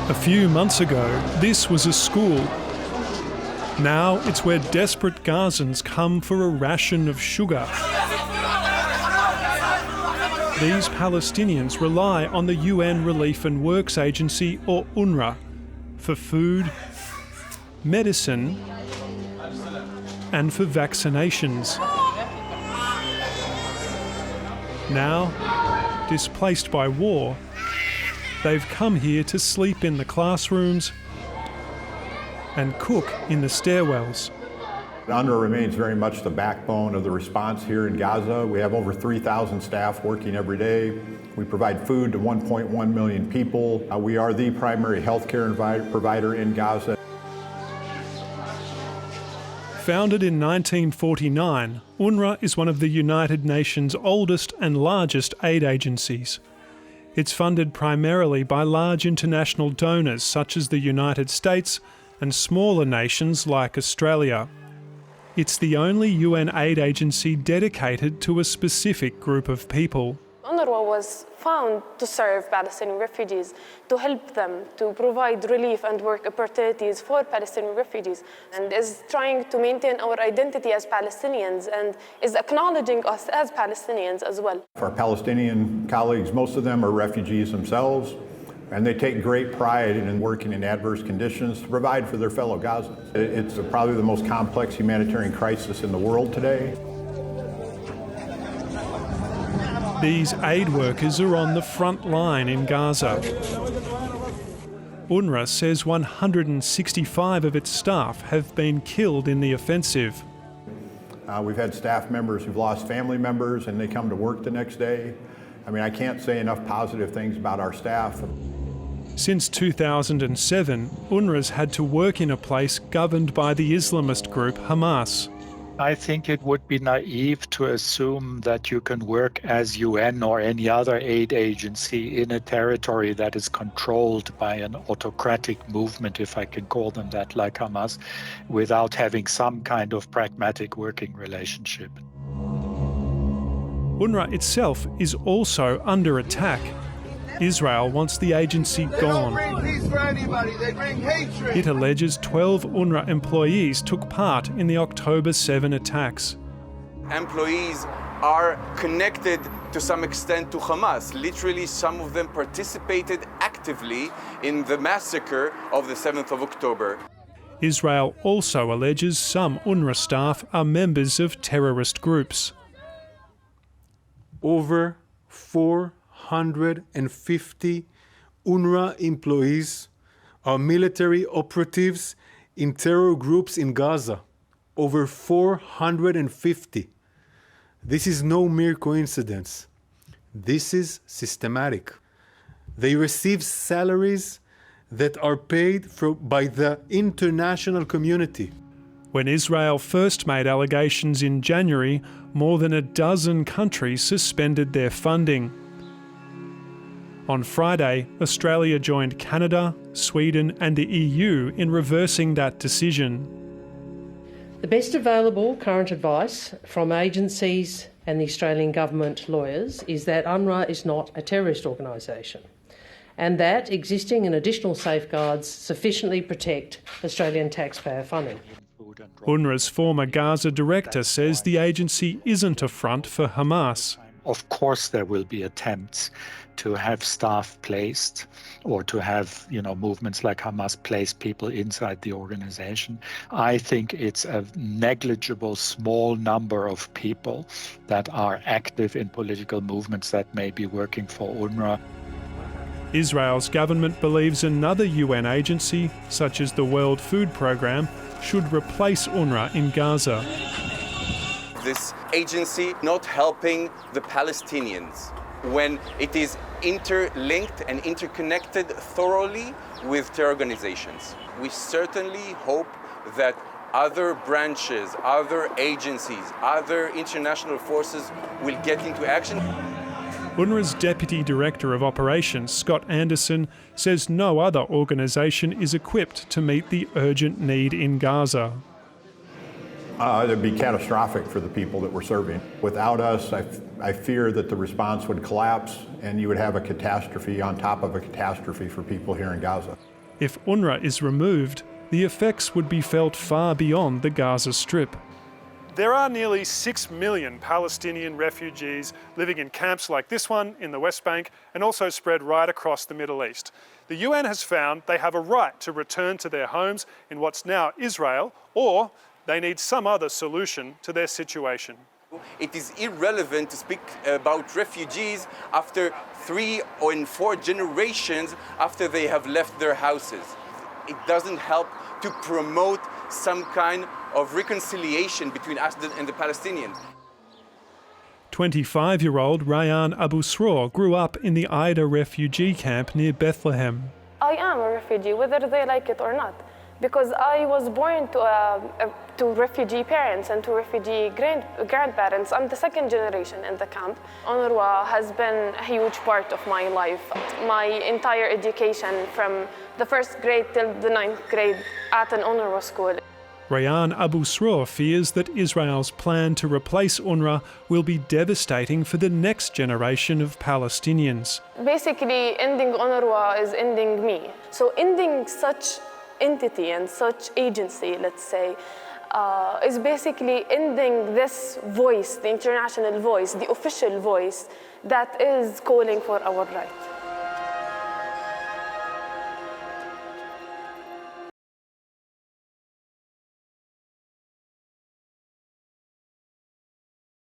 A few months ago, this was a school. Now it's where desperate Gazans come for a ration of sugar. These Palestinians rely on the UN Relief and Works Agency, or UNRWA, for food, medicine, and for vaccinations. Now, displaced by war, they've come here to sleep in the classrooms and cook in the stairwells. UNRWA remains very much the backbone of the response here in Gaza. We have over 3,000 staff working every day. We provide food to 1.1 million people. We are the primary healthcare provider in Gaza. Founded in 1949, UNRWA is one of the United Nations' oldest and largest aid agencies. It's funded primarily by large international donors such as the United States and smaller nations like Australia. It's the only UN aid agency dedicated to a specific group of people. UNRWA was found to serve Palestinian refugees, to help them, to provide relief and work opportunities for Palestinian refugees, and is trying to maintain our identity as Palestinians and is acknowledging us as Palestinians as well. Our Palestinian colleagues, most of them are refugees themselves, and they take great pride in working in adverse conditions to provide for their fellow Gazans. It's probably the most complex humanitarian crisis in the world today. These aid workers are on the front line in Gaza. UNRWA says 165 of its staff have been killed in the offensive. We've had staff members who've lost family members and they come to work the next day. I mean, I can't say enough positive things about our staff. Since 2007, UNRWA's had to work in a place governed by the Islamist group Hamas. I think it would be naive to assume that you can work as UN or any other aid agency in a territory that is controlled by an autocratic movement, if I can call them that, like Hamas, without having some kind of pragmatic working relationship. UNRWA itself is also under attack. Israel wants the agency gone. It alleges 12 UNRWA employees took part in the October 7 attacks. Employees are connected to some extent to Hamas. Literally, some of them participated actively in the massacre of the 7th of October. Israel also alleges some UNRWA staff are members of terrorist groups. Over 450 UNRWA employees are military operatives in terror groups in Gaza. Over 450. This is no mere coincidence. This is systematic. They receive salaries that are paid by the international community. When Israel first made allegations in January, more than a dozen countries suspended their funding. On Friday, Australia joined Canada, Sweden and the EU in reversing that decision. The best available current advice from agencies and the Australian government lawyers is that UNRWA is not a terrorist organisation and that existing and additional safeguards sufficiently protect Australian taxpayer funding. UNRWA's former Gaza director says the agency isn't a front for Hamas. Of course there will be attempts to have staff placed or to have, movements like Hamas place people inside the organization. I think it's a negligible small number of people that are active in political movements that may be working for UNRWA. Israel's government believes another UN agency, such as the World Food Programme, should replace UNRWA in Gaza. This agency not helping the Palestinians when it is interlinked and interconnected thoroughly with terror organizations. We certainly hope that other branches, other agencies, other international forces will get into action. UNRWA's Deputy Director of Operations, Scott Anderson, says no other organisation is equipped to meet the urgent need in Gaza. It'd be catastrophic for the people that we're serving. Without us, I fear that the response would collapse and you would have a catastrophe on top of a catastrophe for people here in Gaza. If UNRWA is removed, the effects would be felt far beyond the Gaza Strip. There are nearly 6 million Palestinian refugees living in camps like this one in the West Bank and also spread right across the Middle East. The UN has found they have a right to return to their homes in what's now Israel, or they need some other solution to their situation. It is irrelevant to speak about refugees after 3 or 4 generations after they have left their houses. It doesn't help to promote some kind of reconciliation between us and the Palestinians. 25-year-old Rayan Abu Sroor grew up in the Aida refugee camp near Bethlehem. I am a refugee, whether they like it or not, because I was born to refugee parents and to refugee grandparents. I'm the second generation in the camp. UNRWA has been a huge part of my life. My entire education from the 1st grade till the 9th grade at an UNRWA school. Rayan Abu Sroor fears that Israel's plan to replace UNRWA will be devastating for the next generation of Palestinians. Basically, ending UNRWA is ending me. So ending such entity and such agency, let's say, is basically ending this voice, the international voice, the official voice that is calling for our rights.